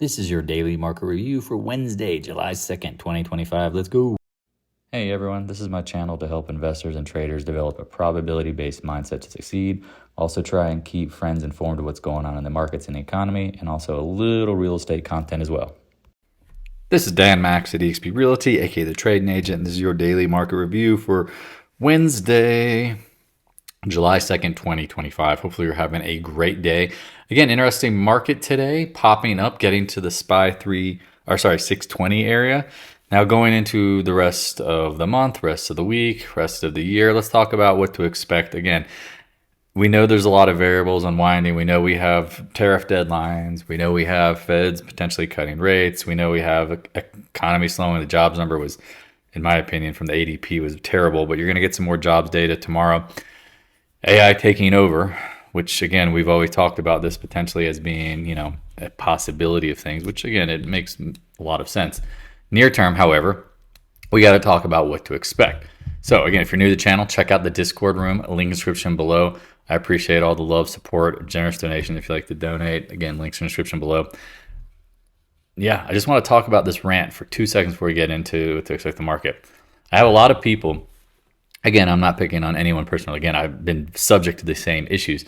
This is your daily market review for Wednesday, July 2nd, 2025. Let's go. Hey everyone, this is my channel to help investors and traders develop a probability-based mindset to succeed. Also try and keep friends informed of what's going on in the markets and the economy, and also a little real estate content as well. This is Dan Max at eXp Realty, aka the Trading Agent, and this is your daily market review for Wednesday, July 2nd, 2025. Hopefully you're having a great day. Again, interesting market today, popping up, getting to the SPY 620 area. Now going into the rest of the month, rest of the week, rest of the year, let's talk about what to expect. Again, we know there's a lot of variables unwinding. We know we have tariff deadlines. We know we have Feds potentially cutting rates. We know we have economy slowing. The jobs number was, in my opinion, from the ADP was terrible, but you're going to get some more jobs data tomorrow. AI taking over, which again, we've always talked about this potentially as being, a possibility of things, which again, it makes a lot of sense. Near term, however, we got to talk about what to expect. So again, if you're new to the channel, check out the Discord room, link in the description below. I appreciate all the love, support, generous donation if you like to donate. Again, links in the description below. Yeah, I just want to talk about this rant for 2 seconds before we get into to expect the market. I have a lot of people. Again, I'm not picking on anyone personally. Again, I've been subject to the same issues.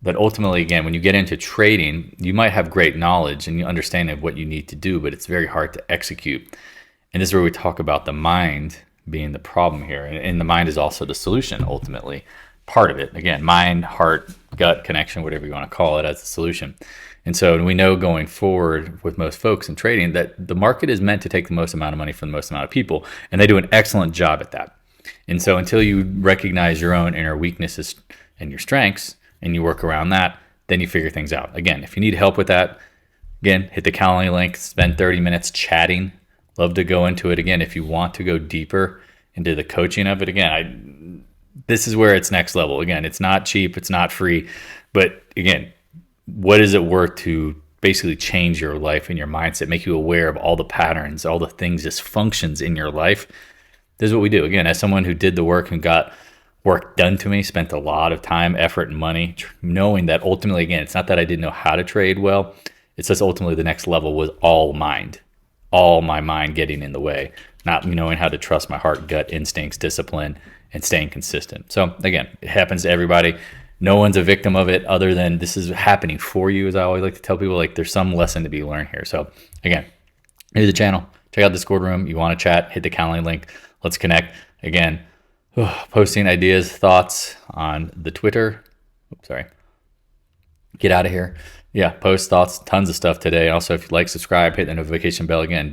But ultimately, again, when you get into trading, you might have great knowledge and you understand what you need to do, but it's very hard to execute. And this is where we talk about the mind being the problem here. And the mind is also the solution, ultimately. Part of it. Again, mind, heart, gut connection, whatever you want to call it, as the solution. And so we know going forward with most folks in trading that the market is meant to take the most amount of money from the most amount of people. And they do an excellent job at that. And so until you recognize your own inner weaknesses and your strengths and you work around that, then you figure things out. Again, if you need help with that, again, hit the Calendly link, spend 30 minutes chatting. Love to go into it. Again, if you want to go deeper into the coaching of it, again, this is where it's next level. Again, it's not cheap, it's not free, but again, what is it worth to basically change your life and your mindset, make you aware of all the patterns, all the things, dysfunctions in your life? This is what we do. Again, as someone who did the work and got work done to me, spent a lot of time, effort, and money, knowing that ultimately, again, it's not that I didn't know how to trade well. It's just ultimately the next level was all mind, all my mind getting in the way, not knowing how to trust my heart, gut instincts, discipline, and staying consistent. So again, it happens to everybody. No one's a victim of it other than this is happening for you, as I always like to tell people, like there's some lesson to be learned here. So again, new to the channel, check out the Discord room. You want to chat, hit the Calendly link. Let's connect. Again, posting ideas, thoughts on the Twitter. Oops, sorry. Get out of here. Yeah, post thoughts, tons of stuff today. Also, if you like, subscribe, hit the notification bell. Again,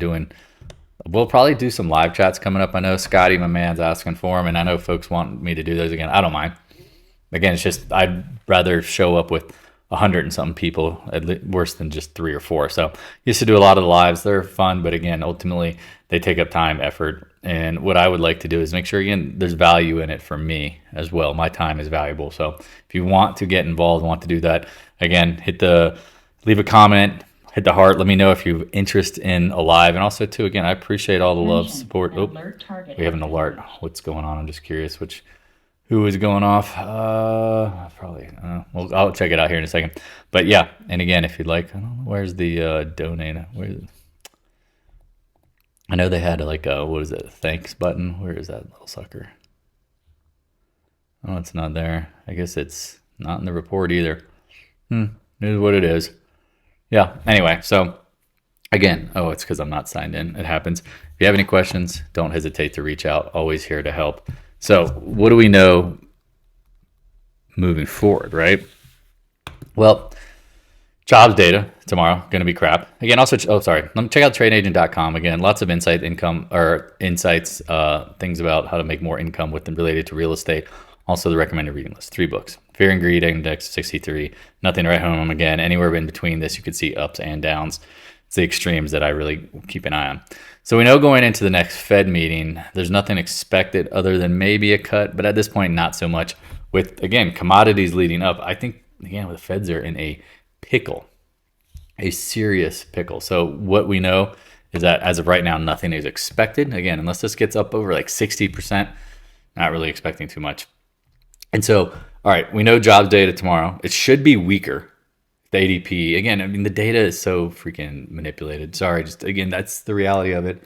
we'll probably do some live chats coming up. I know Scotty, my man's asking for them, and I know folks want me to do those again. I don't mind. Again, it's just I'd rather show up with 100 and something people, worse than just 3 or 4. So used to do a lot of the lives. They're fun, but again, ultimately they take up time, effort. And what I would like to do is make sure, again, there's value in it for me as well. My time is valuable. So if you want to get involved, want to do that, again, leave a comment, hit the heart. Let me know if you have interest in a live. And also too, again, I appreciate all the love, support. Oh, we have an alert. What's going on? I'm just curious who is going off. Probably, well, I'll check it out here in a second. But yeah, and again, if you'd like, I don't know, where's the donate? Where is it? I know they had like a, what is it, thanks button. Where is that little sucker? Oh, it's not there. I guess it's not in the report either. It is what it is. Yeah, anyway, so again, it's because I'm not signed in. It happens. If you have any questions, don't hesitate to reach out. Always here to help. So what do we know moving forward, right? Well, jobs data tomorrow, going to be crap. Again, also, let me check out tradeagent.com. Again, lots of insights, things about how to make more income related to real estate. Also the recommended reading list, 3 books. Fear and Greed Index 63, Nothing to Write Home. Again, anywhere in between this, you could see ups and downs. It's the extremes that I really keep an eye on. So we know going into the next Fed meeting, there's nothing expected other than maybe a cut, but at this point, not so much. With, again, commodities leading up, I think, again, the Feds are in a pickle, a serious pickle. So what we know is that as of right now, nothing is expected. Again, unless this gets up over like 60%, not really expecting too much. And so, all right, we know jobs data tomorrow. It should be weaker the ADP. Again, I mean, the data is so freaking manipulated. Sorry, just again, that's the reality of it,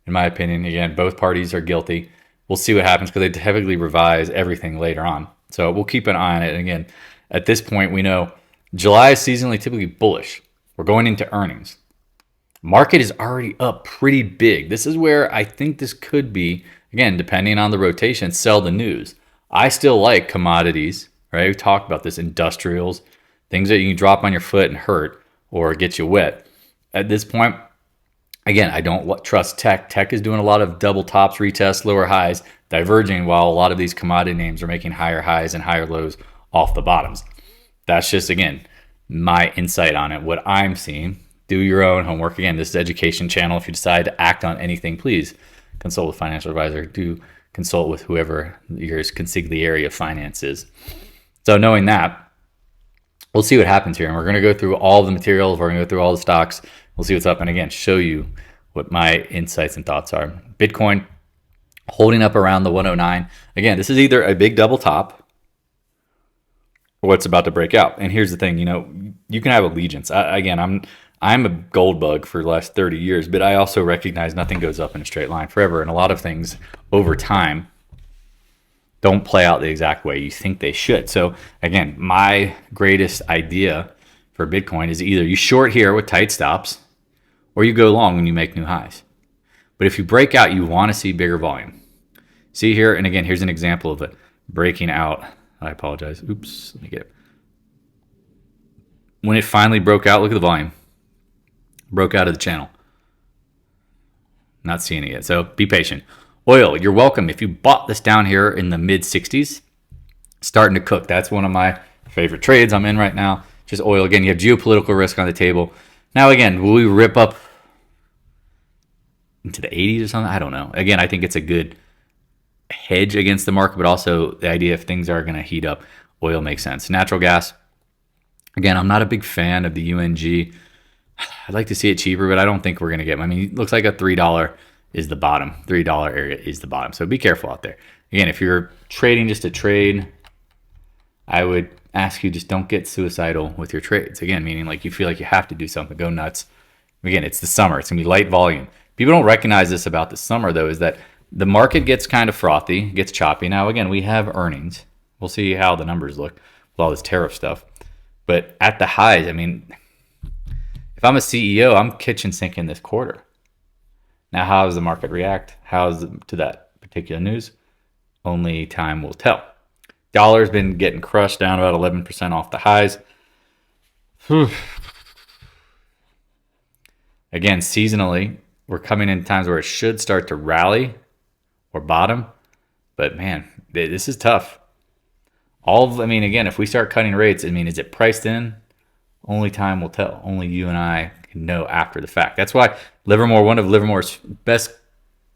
in my opinion. Again, both parties are guilty. We'll see what happens because they typically revise everything later on. So we'll keep an eye on it. And again, at this point, we know July is seasonally typically bullish. We're going into earnings. Market is already up pretty big. This is where I think this could be, again, depending on the rotation, sell the news. I still like commodities, right? We talked about this, industrials, things that you can drop on your foot and hurt or get you wet. At this point, again, I don't trust tech. Tech is doing a lot of double tops, retests, lower highs, diverging, while a lot of these commodity names are making higher highs and higher lows off the bottoms. That's just, again, my insight on it, what I'm seeing. Do your own homework. Again, this is education channel. If you decide to act on anything, please consult with a financial advisor. Do consult with whoever your consigliere of finance is. So knowing that, we'll see what happens here. And we're going to go through all the materials. We're going to go through all the stocks. We'll see what's up. And again, show you what my insights and thoughts are. Bitcoin holding up around the 109. Again, this is either a big double top or what's about to break out. And here's the thing, you can have allegiance. I'm a gold bug for the last 30 years, but I also recognize nothing goes up in a straight line forever. And a lot of things over time don't play out the exact way you think they should. So again, my greatest idea for Bitcoin is either you short here with tight stops or you go long when you make new highs. But if you break out, you want to see bigger volume. See here, and again, here's an example of it breaking out. I apologize. Oops, let me get it. When it finally broke out, look at the volume. Broke out of the channel. Not seeing it yet. So be patient. Oil, you're welcome. If you bought this down here in the mid 60s, starting to cook. That's one of my favorite trades I'm in right now. Just oil. Again, you have geopolitical risk on the table. Now, again, will we rip up into the 80s or something? I don't know. Again, I think it's a good hedge against the market, but also the idea if things are going to heat up, oil makes sense. Natural gas. Again, I'm not a big fan of the UNG. I'd like to see it cheaper, but I don't think we're going to get. I mean, it looks like a $3 is the bottom. $3 area is the bottom. So be careful out there. Again, if you're trading just to trade, I would ask you just don't get suicidal with your trades. Again, meaning like you feel like you have to do something, go nuts. Again, it's the summer. It's going to be light volume. People don't recognize this about the summer, though, is that the market gets kind of frothy, gets choppy. Now, again, we have earnings. We'll see how the numbers look with all this tariff stuff. But at the highs, I mean, if I'm a CEO, I'm kitchen sinking this quarter. Now, how does the market react? How's to that particular news? Only time will tell. Dollar's been getting crushed down about 11% off the highs. Whew. Again, seasonally, we're coming in times where it should start to rally or bottom. But man, this is tough. Again, if we start cutting rates, is it priced in? Only time will tell. Only you and I can know after the fact. That's why Livermore, one of Livermore's best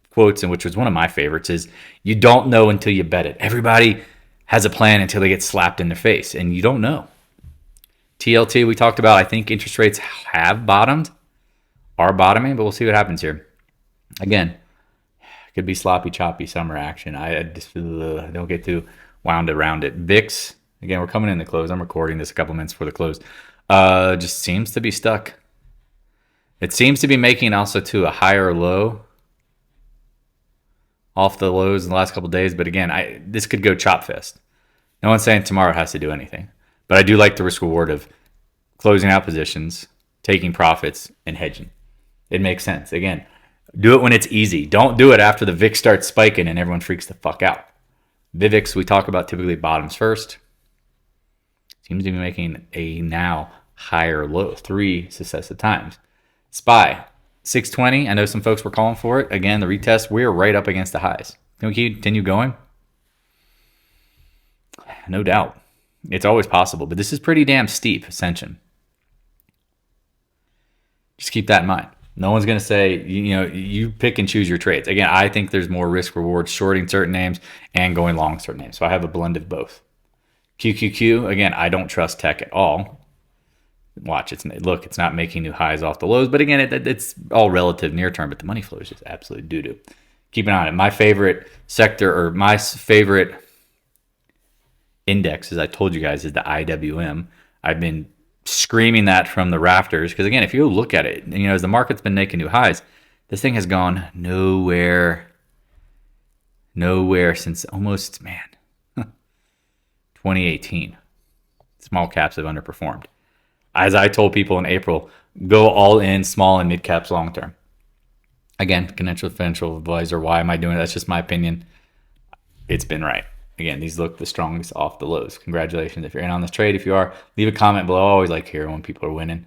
quotes, and which was one of my favorites, is you don't know until you bet it. Everybody has a plan until they get slapped in the face, and you don't know. TLT, we talked about, I think interest rates have bottomed, are bottoming, but we'll see what happens here. Again, it could be sloppy, choppy summer action. I just don't get too wound around it. VIX, again, we're coming in the close. I'm recording this a couple minutes before the close. Just seems to be stuck. It seems to be making also to a higher low off the lows in the last couple of days. But again, this could go chop fest. No one's saying tomorrow has to do anything. But I do like the risk reward of closing out positions, taking profits, and hedging. It makes sense. Again, do it when it's easy. Don't do it after the VIX starts spiking and everyone freaks the fuck out. VIX, we talk about typically bottoms first. Seems to be making a now higher low, 3 successive times. SPY, 620. I know some folks were calling for it. Again, the retest, we're right up against the highs. Can we continue going? No doubt. It's always possible, but this is pretty damn steep ascension. Just keep that in mind. No one's going to say, you pick and choose your trades. Again, I think there's more risk reward shorting certain names and going long certain names. So I have a blend of both. QQQ, again, I don't trust tech at all. Watch, it's not making new highs off the lows, but again, it's all relative near term, but the money flow is just absolute doo-doo. Keep an eye on it. My favorite sector, or my favorite index, as I told you guys, is the IWM. I've been screaming that from the rafters. Because again, if you look at it, you know, as the market's been making new highs, this thing has gone nowhere since almost, man, 2018. Small caps have underperformed. As I told people in April, go all in small and mid caps long term. Again, financial advisor, why am I doing it? That's just my opinion. It's been right. Again, these look the strongest off the lows. Congratulations if you're in on this trade. If you are, leave a comment below. I always like hearing when people are winning.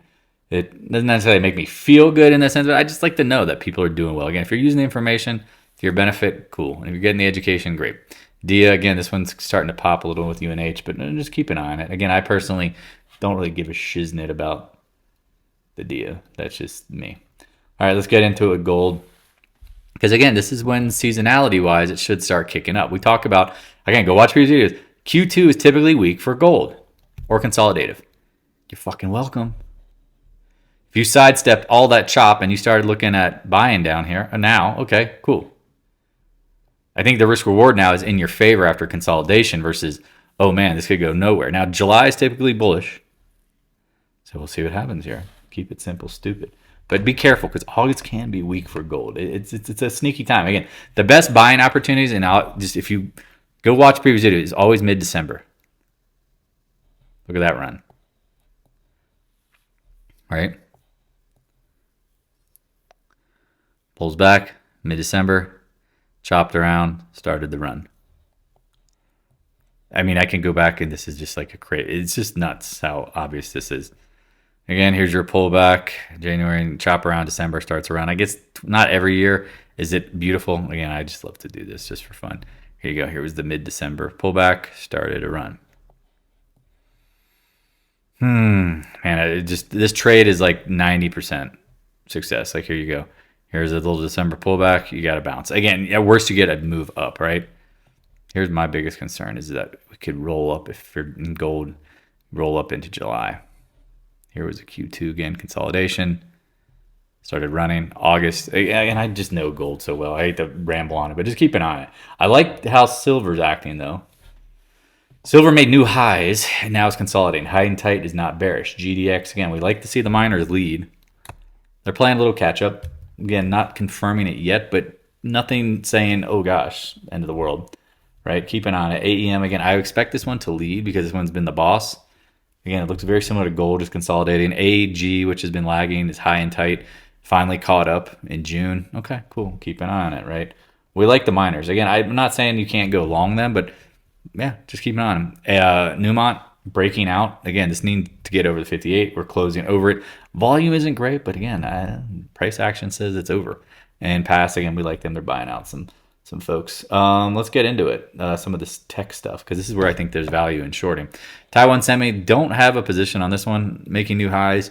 It doesn't necessarily make me feel good in the sense, but I just like to know that people are doing well. Again, if you're using the information to your benefit, cool. And if you're getting the education, great. DIA, again, this one's starting to pop a little with UNH, but just keep an eye on it. Again, I personally don't really give a shiznit about the DIA. That's just me. All right, let's get into it with gold. Because again, this is when seasonality-wise, it should start kicking up. We talk about, again, go watch previous videos. Q2 is typically weak for gold or consolidative. You're fucking welcome. If you sidestepped all that chop and you started looking at buying down here, now, okay, cool. I think the risk reward now is in your favor after consolidation versus, oh man, this could go nowhere. Now, July is typically bullish. So we'll see what happens here. Keep it simple, stupid. But be careful because August can be weak for gold. It's a sneaky time. Again, the best buying opportunities, and if you go watch previous videos, is always mid-December. Look at that run. All right. Pulls back, mid-December, chopped around, started the run. I mean, I can go back and this is just like a crazy. It's just nuts how obvious this is. Again, here's your pullback. January and chop around, December starts around. I guess not every year is it beautiful. Again, I just love to do this just for fun. Here you go. Here was the mid-December pullback, started a run. Man, this trade is like 90% success. Like here you go. Here's a little December pullback. You got to bounce. Again, at worst, you get a move up, right? Here's my biggest concern is that we could roll up if you're in gold, roll up into July. Here was a Q2 again, consolidation. Started running August. And I just know gold so well. I hate to ramble on it, but just keep an eye on it. I like how silver's acting, though. Silver made new highs, and now it's consolidating. High and tight is not bearish. GDX, again, we like to see the miners lead. They're playing a little catch-up. Again, not confirming it yet, but nothing saying, oh gosh, end of the world, right? Keep an eye on it. AEM, again, I expect this one to lead because this one's been the boss. Again, it looks very similar to gold, just consolidating. AG, which has been lagging, is high and tight. Finally caught up in June. Okay, cool. Keep an eye on it, right? We like the miners. Again, I'm not saying you can't go long them, but yeah, just keep an eye on them. Newmont breaking out. Again, this needs to get over the 58. We're closing over it. Volume isn't great, but again, price action says it's over. And PAAS, again, we like them. They're buying out some folks. Let's get into it. Some of this tech stuff, because this is where I think there's value in shorting. Taiwan Semi, don't have a position on this one, making new highs.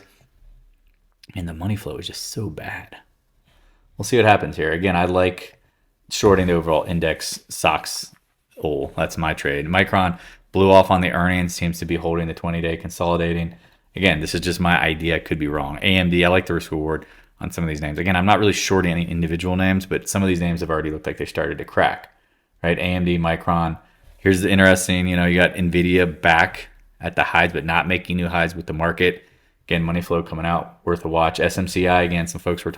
And the money flow is just so bad. We'll see what happens here. Again, I like shorting the overall index SOX. Oh, that's my trade. Micron blew off on the earnings, seems to be holding the 20-day consolidating. Again, this is just my idea. I could be wrong. AMD, I like the risk reward on some of these names. Again, I'm not really shorting any individual names, but some of these names have already looked like they started to crack, right? AMD, Micron. Here's the interesting, you got NVDA back at the highs, but not making new highs with the market. Again, money flow coming out, worth a watch. SMCI, again, some folks were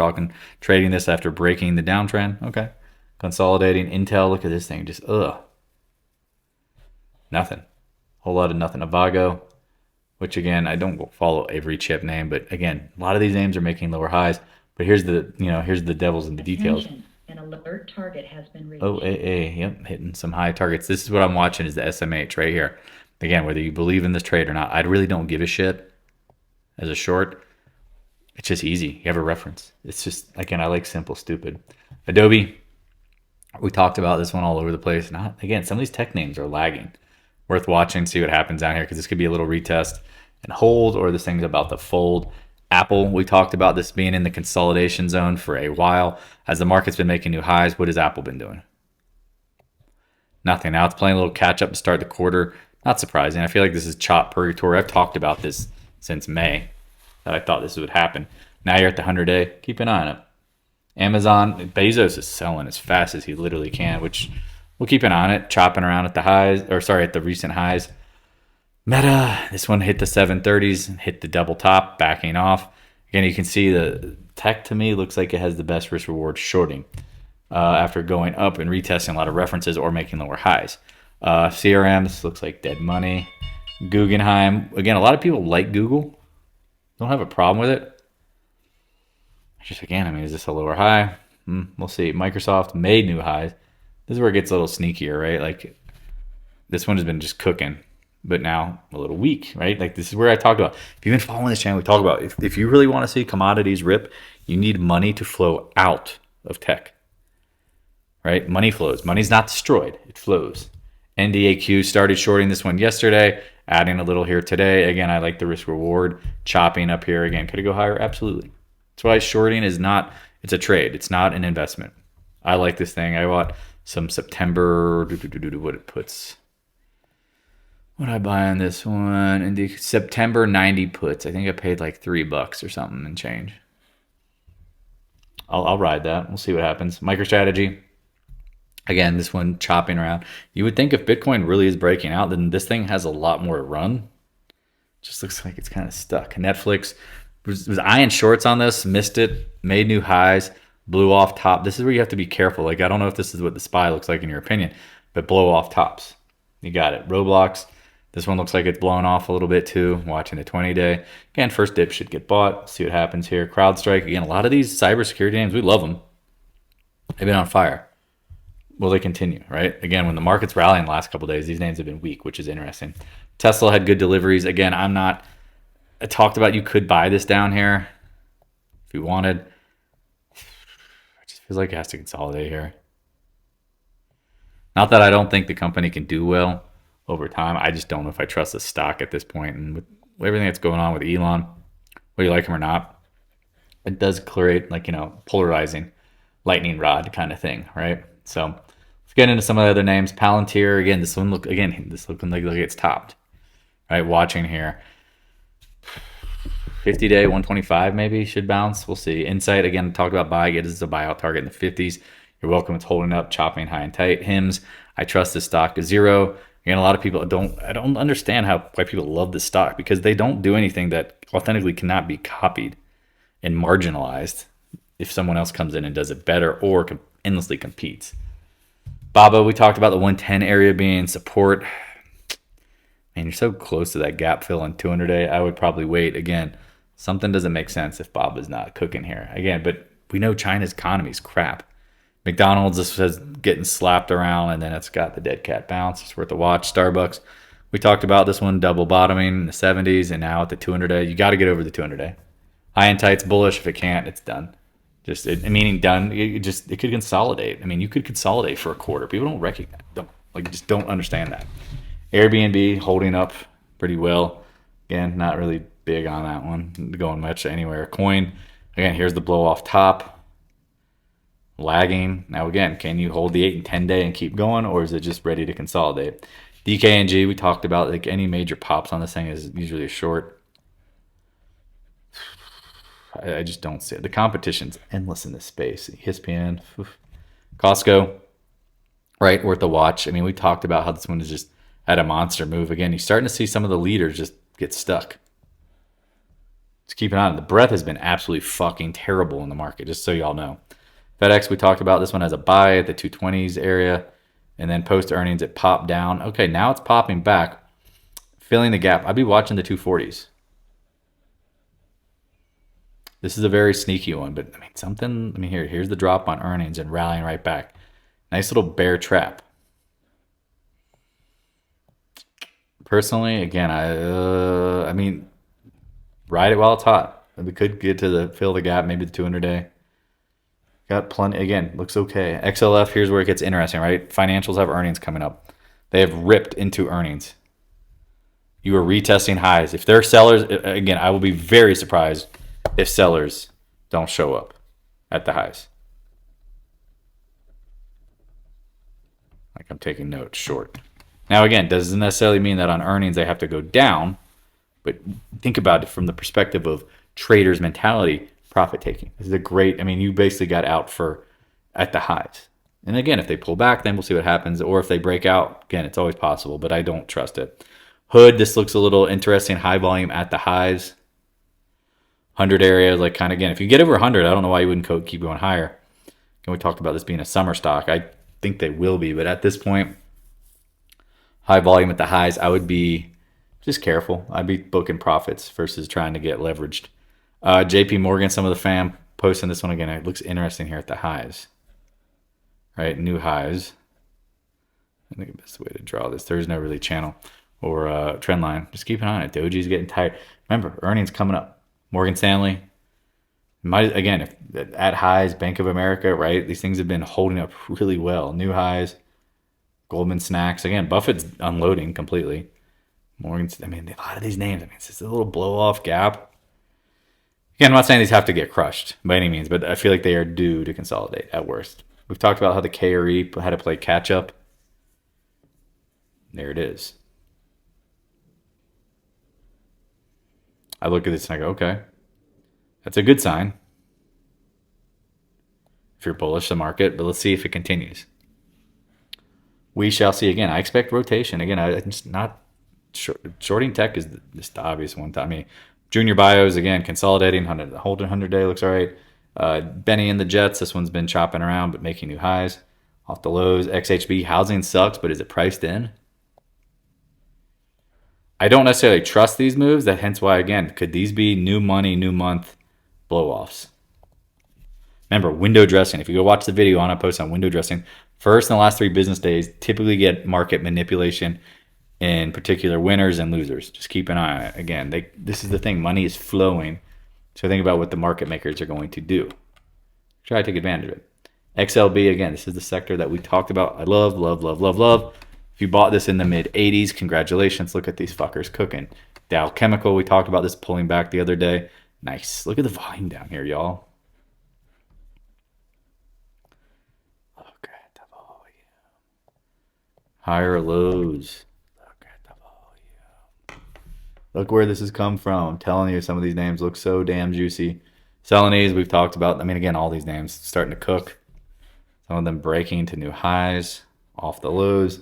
trading this after breaking the downtrend. Okay. Consolidating. Intel, look at this thing. Just, nothing. Whole lot of nothing. AVGO, which again, I don't follow every chip name, but again, a lot of these names are making lower highs. But here's the devils in the details. An alert target has been reached. OAA, yep, hitting some high targets. This is what I'm watching is the SMH right here. Again, whether you believe in this trade or not, I really don't give a shit as a short. It's just easy. You have a reference. It's just, again, I like simple, stupid. Adobe, we talked about this one all over the place. Again, some of these tech names are lagging. Worth watching, see what happens down here, because this could be a little retest and hold, or this thing's about to fold. Apple, we talked about this being in the consolidation zone for a while. As the market's been making new highs, what has Apple been doing? Nothing. Now it's playing a little catch up to start the quarter. Not surprising. I feel like this is chop purgatory. I've talked about this since May, that I thought this would happen. Now you're at the 100-day. Keep an eye on it. Amazon, Bezos is selling as fast as he literally can, which we'll keep an eye on it. Chopping around at the highs, at the recent highs. Meta, this one hit the 730s, hit the double top, backing off. Again, you can see the tech to me looks like it has the best risk reward shorting after going up and retesting a lot of references or making lower highs. CRM, this looks like dead money. Guggenheim, again, a lot of people like Google. Don't have a problem with it. Just again, I mean, is this a lower high? We'll see. Microsoft made new highs. This is where it gets a little sneakier, right? Like this one has been just cooking, but now a little weak, right? Like this is where I talked about. If you've been following this channel, we talk about if you really want to see commodities rip, you need money to flow out of tech, right? Money flows. Money's not destroyed. It flows. NDAQ started shorting this one yesterday, adding a little here today. Again, I like the risk reward chopping up here. Again, could it go higher? Absolutely. That's why shorting is not, it's a trade. It's not an investment. I like this thing. I bought some September, what it puts. What I buy on this one? In the September 90 puts. I think I paid like $3 or something and change. I'll ride that. We'll see what happens. MicroStrategy. Again, this one chopping around. You would think if Bitcoin really is breaking out, then this thing has a lot more to run. Just looks like it's kind of stuck. Netflix was eyeing shorts on this, missed it, made new highs, blew off top. This is where you have to be careful. Like, I don't know if this is what the SPY looks like in your opinion, but blow off tops. You got it. Roblox. This one looks like it's blowing off a little bit too. Watching the 20-day. Again, first dip should get bought. See what happens here. CrowdStrike. Again, a lot of these cybersecurity names, we love them. They've been on fire. Will they continue, right? Again, when the market's rallying the last couple of days, these names have been weak, which is interesting. Tesla had good deliveries. Again, I talked about you could buy this down here if you wanted. It just feels like it has to consolidate here. Not that I don't think the company can do well over time. I just don't know if I trust the stock at this point. And with everything that's going on with Elon, whether you like him or not, it does create like, polarizing lightning rod kind of thing, right? So let's get into some of the other names. Palantir, again, this looking like it's topped, right? Watching here. 50-day, 125 maybe should bounce. We'll see. Insight, again, talked about buy. It is a buyout target in the 50s. You're welcome. It's holding up, chopping high and tight. HIMS, I trust this stock is zero. Again, a lot of people I don't understand why people love this stock because they don't do anything that authentically cannot be copied and marginalized if someone else comes in and does it better or endlessly competes. BABA, we talked about the 110 area being support. Man, you're so close to that gap fill on 200-day. I would probably wait. Again, something doesn't make sense if BABA's not cooking here. Again, but we know China's economy is crap. McDonald's, this says getting slapped around, and then it's got the dead cat bounce. It's worth a watch. Starbucks, we talked about this one double bottoming in the 70s, and now at the 200-day. You got to get over the 200-day. High and tight's bullish. If it can't, it's done. Meaning done. It could consolidate. I mean, you could consolidate for a quarter. People don't recognize, just don't understand that. Airbnb holding up pretty well. Again, not really big on that one. Going much anywhere. Coin, again, here's the blow off top. Lagging. Now again, can you hold the 8 and 10 day and keep going, or is it just ready to consolidate? DKNG, we talked about, like any major pops on this thing is usually a short. I just don't see it. The competition's endless in this space. ESPN, Costco, right, worth a watch. I mean, we talked about how this one is just at a monster move. Again, you're starting to see some of the leaders just get stuck. Just keep an eye on it. The breadth has been absolutely fucking terrible in the market, just so y'all know. FedEx, we talked about this one as a buy at the 220s area, and then post earnings it popped down. Okay, now it's popping back, filling the gap. I'd be watching the 240s. This is a very sneaky one, but here's the drop on earnings and rallying right back. Nice little bear trap. Personally, again, ride it while it's hot. We could get to fill the gap, maybe the 200-day. Got plenty. Again, looks okay. XLF, here's where it gets interesting, right? Financials have earnings coming up. They have ripped into earnings. You are retesting highs. If they're sellers, again, I will be very surprised if sellers don't show up at the highs. Like I'm taking notes, short. Now, again, doesn't necessarily mean that on earnings they have to go down, but think about it from the perspective of traders' mentality. Profit taking. This is a great, you basically got out at the highs. And again, if they pull back, then we'll see what happens. Or if they break out, again, it's always possible, but I don't trust it. Hood, this looks a little interesting. High volume at the highs. 100 area, like kind of, again, if you get over 100, I don't know why you wouldn't keep going higher. And we talked about this being a summer stock. I think they will be, but at this point, high volume at the highs, I would be just careful. I'd be booking profits versus trying to get leveraged. JP Morgan, some of the fam posting this one again. It looks interesting here at the highs. Right, new highs. I think the best way to draw this, there's no really channel or trend line. Just keep an eye on it. Doji's getting tired. Remember, earnings coming up. Morgan Stanley, again, if at highs, Bank of America, right? These things have been holding up really well. New highs, Goldman Sachs. Again, Buffett's unloading completely. Morgan's, I mean, a lot of these names, I mean, it's just a little blow-off gap. Again, I'm not saying these have to get crushed by any means, but I feel like they are due to consolidate at worst. We've talked about how the KRE had to play catch-up. There it is. I look at this and I go, okay, that's a good sign if you're bullish the market, but let's see if it continues. We shall see. Again, I expect rotation. Again, I'm just not shorting tech is just the obvious one. I mean, junior bios, again, consolidating, holding 100-day looks all right. Benny and the Jets, this one's been chopping around but making new highs off the lows. XHB, housing sucks, but is it priced in? I don't necessarily trust these moves. That hence why, again, could these be new money, new month blow-offs? Remember, window dressing. If you go watch the video on a post on window dressing, first and the last 3 business days typically get market manipulation in particular winners and losers. Just keep an eye on it. Again, this is the thing. Money is flowing. So think about what the market makers are going to do. Try to take advantage of it. XLB, again, this is the sector that we talked about. I love, love, love, love, love. If you bought this in the mid-80s, congratulations. Look at these fuckers cooking. Dow Chemical, we talked about this pulling back the other day. Nice. Look at the volume down here, y'all. Look at the volume. Higher lows. Look at the volume. Look where this has come from. I'm telling you, some of these names look so damn juicy. Celanese, we've talked about. I mean, again, all these names starting to cook. Some of them breaking to new highs off the lows.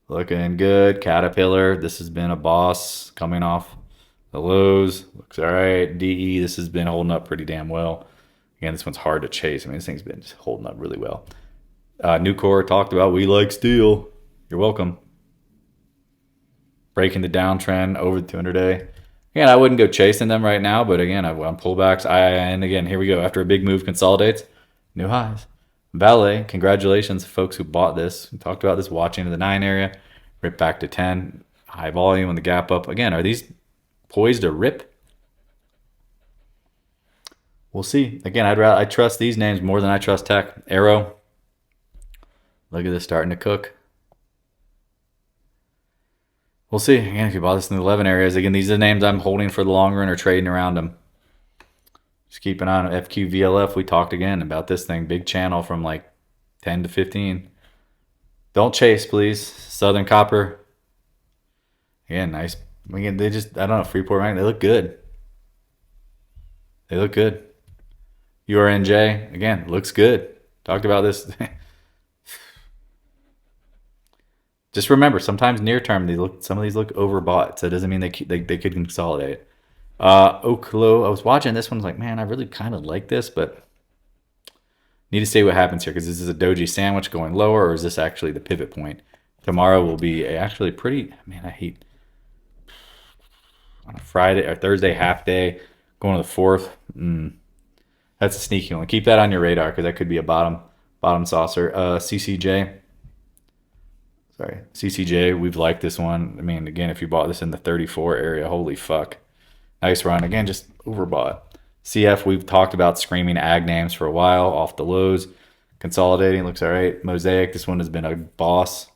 Looking good. Caterpillar, this has been a boss coming off the lows. Looks all right. DE, this has been holding up pretty damn well. Again, this one's hard to chase. I mean, this thing's been just holding up really well. Nucor talked about, we like steel. You're welcome. Breaking the downtrend over the 200-day. Again, I wouldn't go chasing them right now, but again, on pullbacks, and again, here we go. After a big move consolidates, new highs. VALE, congratulations, folks who bought this. We talked about this watching in the 9 area, rip back to 10, high volume on the gap up. Again, are these poised to rip? We'll see. Again, I trust these names more than I trust tech. Arrow, look at this starting to cook. We'll see. Again, if you bought this in the 11 areas, again, these are the names I'm holding for the long run or trading around them. Just keep an eye on FQVLF. We talked again about this thing. Big channel from like 10 to 15. Don't chase, please. Southern Copper. Again, nice. Again, they just, I don't know, Freeport Bank, they look good. They look good. URNJ, again, looks good. Talked about this. Just remember, sometimes near term, some of these look overbought. So it doesn't mean they could consolidate. Oklo, I was watching this one. I was like, man, I really kind of like this, but need to see what happens here because this is a doji sandwich going lower, or is this actually the pivot point? Tomorrow will be actually pretty. Man, I hate on a Friday or Thursday half day going to the 4th. That's a sneaky one. Keep that on your radar because that could be a bottom saucer. CCJ. Sorry, CCJ. We've liked this one. I mean, again, if you bought this in the 34 area, holy fuck. Nice run. Again, just overbought. CF, we've talked about screaming ag names for a while. Off the lows. Consolidating. Looks all right. Mosaic, this one has been a boss.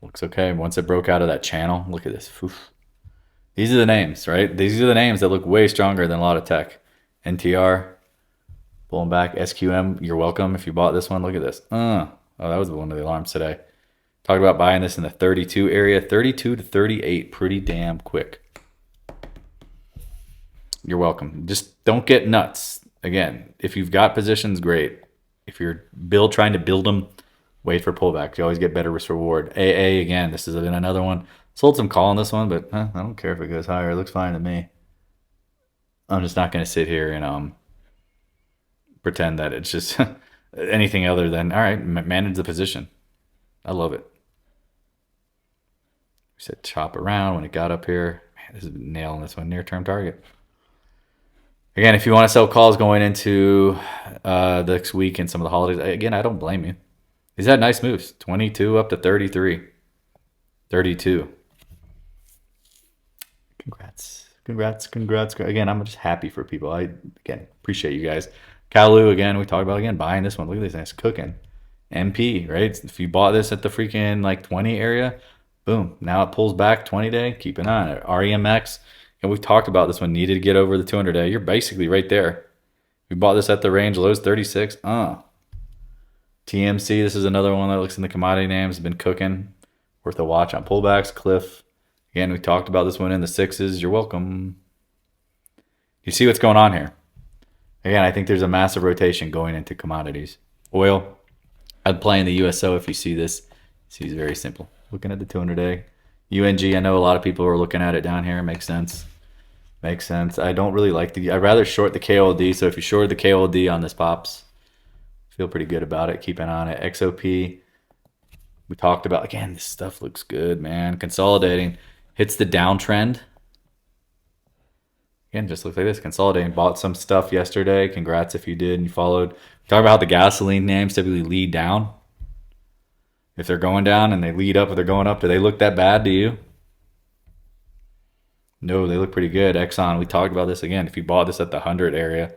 Looks okay. Once it broke out of that channel, look at this. Oof. These are the names, right? These are the names that look way stronger than a lot of tech. NTR. Pulling back. SQM, you're welcome if you bought this one. Look at this. Oh, that was one of the alarms today. Talked about buying this in the 32 area, 32 to 38, pretty damn quick. You're welcome. Just don't get nuts. Again, if you've got positions, great. If you're trying to build them, Wait for pullback. You always get better risk reward. AA, again, this has been another one. Sold some call on this one, but I don't care if it goes higher. It looks fine to me. I'm just not going to sit here and pretend that it's just anything other than, all right, manage the position. I love it. We said chop around when it got up here. Man, this is nailing this one. Near-term target. Again, if you want to sell calls going into next week and some of the holidays, again, I don't blame you. These had nice moves. 22 up to 33. 32. Congrats. Again, I'm just happy for people. I, again, appreciate you guys. Kalu, again, we talked about, again, buying this one. Look at this, nice cooking. MP, right? If you bought this at the freaking like 20 area, boom. Now it pulls back 20 day. Keep an eye on it. REMX, and we've talked about this one. Needed to get over the 200 day. You're basically right there. We bought this at the range lows 36. TMC, this is another one that looks in the commodity names. Been cooking. Worth a watch on pullbacks. Cliff, again, we talked about this one in the 6s. You're welcome. You see what's going on here. Again, I think there's a massive rotation going into commodities. Oil, I'd play in the USO if you see this. See, it's very simple. Looking at the 200 day. UNG, I know a lot of people are looking at it down here. Makes sense. Makes sense. I don't really like I'd rather short the KOLD. So if you short the KOLD on this pops, feel pretty good about it. Keep an eye on it. XOP, we talked about, again, this stuff looks good, man. Consolidating. Hits the downtrend. Again, just looks like this. Consolidating. Bought some stuff yesterday. Congrats if you did and you followed. Talk about how the gasoline names typically lead down. If they're going down and they lead up or they're going up, do they look that bad to you? No, they look pretty good. Exxon, we talked about this again. If you bought this at the 100 area,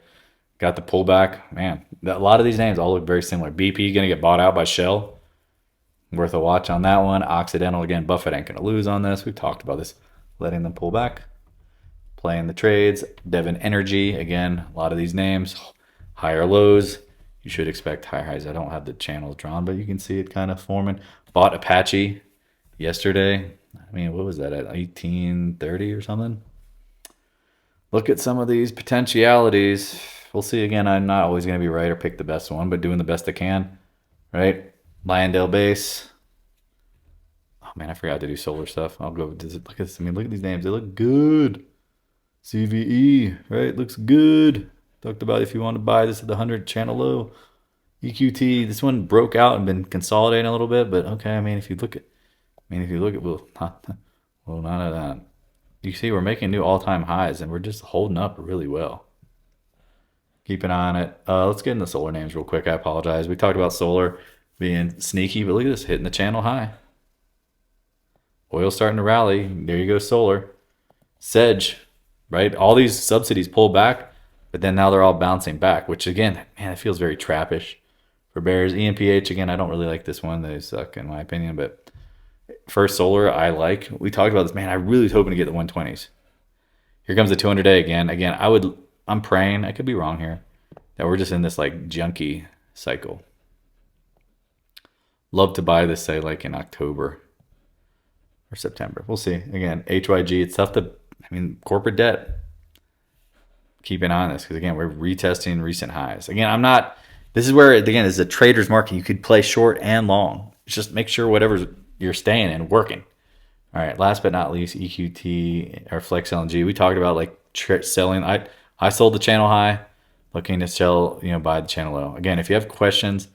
got the pullback, man, a lot of these names all look very similar. BP going to get bought out by Shell. Worth a watch on that one. Occidental, again, Buffett ain't going to lose on this. We've talked about this, letting them pull back. Playing the trades. Devon Energy, again, a lot of these names. Higher lows. You should expect higher highs. I don't have the channels drawn, but you can see it kind of forming. Bought Apache yesterday. I mean, what was that at 1830 or something? Look at some of these potentialities. We'll see. Again, I'm not always going to be right or pick the best one, but doing the best I can, right? Lyondale Base. Oh, man, I forgot to do solar stuff. I'll go. Look at this. I mean, look at these names. They look good. CVE, right? Looks good. Talked about if you want to buy this at the 100 channel low. EQT, this one broke out and been consolidating a little bit, but okay. I mean, if you look at, well, none of that. You see, we're making new all-time highs, and we're just holding up really well. Keep an eye on it. Let's get into solar names real quick. I apologize. We talked about solar being sneaky, but look at this, hitting the channel high. Oil starting to rally. There you go, solar. Sedge, right? All these subsidies pull back, but then now they're all bouncing back, which again, man, it feels very trappish for bears. ENPH, again, I don't really like this one. They suck in my opinion, but First Solar, I like. We talked about this, man. I really was hoping to get the 120s. Here comes the 200 day again. I'm praying, I could be wrong here, that we're just in this like junky cycle. Love to buy this, say, like in October or September. We'll see. Again, HYG, it's tough to, corporate debt. Keep an eye on this because, again, we're retesting recent highs. Again, this is where, again, it's a trader's market. You could play short and long. It's just make sure whatever you're staying in, working. All right, last but not least, EQT or Flex LNG. We talked about like selling. I sold the channel high, looking to sell, buy the channel low. Again, if you have questions,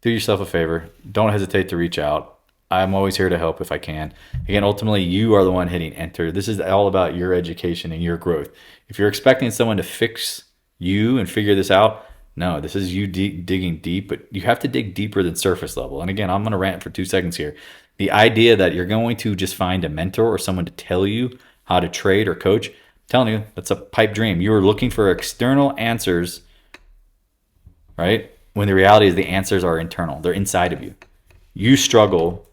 do yourself a favor. Don't hesitate to reach out. I'm always here to help if I can. Again, ultimately, you are the one hitting enter. This is all about your education and your growth. If you're expecting someone to fix you and figure this out, no, this is you digging deep, but you have to dig deeper than surface level. And again, I'm going to rant for 2 seconds here. The idea that you're going to just find a mentor or someone to tell you how to trade or coach, I'm telling you, that's a pipe dream. You are looking for external answers, right? When the reality is the answers are internal. They're inside of you. You struggle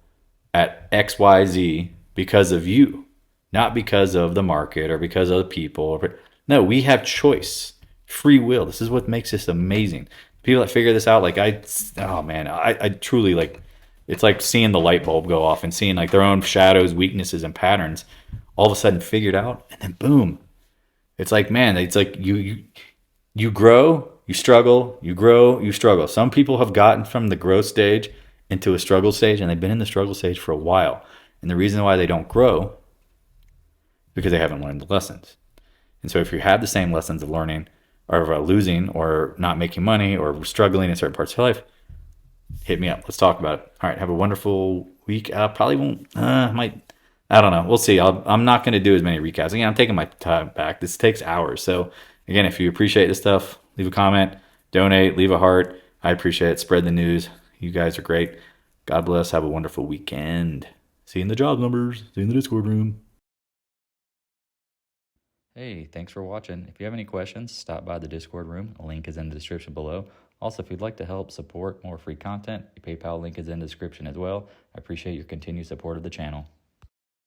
at XYZ because of you, not because of the market or because of the people. No, we have choice, free will. This is what makes this amazing. People that figure this out, I truly like, it's like seeing the light bulb go off and seeing like their own shadows, weaknesses, and patterns all of a sudden figured out, and then boom. It's like, man, it's like you grow, you struggle, you grow, you struggle. Some people have gotten from the growth stage into a struggle stage, and they've been in the struggle stage for a while. And the reason why they don't grow is because they haven't learned the lessons. And so if you have the same lessons of learning or of losing or not making money or struggling in certain parts of your life, hit me up. Let's talk about it. All right. Have a wonderful week. I probably won't, I don't know. We'll see. I'm not going to do as many recaps. Again, I'm taking my time back. This takes hours. So again, if you appreciate this stuff, leave a comment, donate, leave a heart. I appreciate it. Spread the news. You guys are great. God bless. Have a wonderful weekend. See you in the job numbers. See you in the Discord room. Hey, thanks for watching. If you have any questions, stop by the Discord room. A link is in the description below. Also, if you'd like to help support more free content, your PayPal link is in the description as well. I appreciate your continued support of the channel.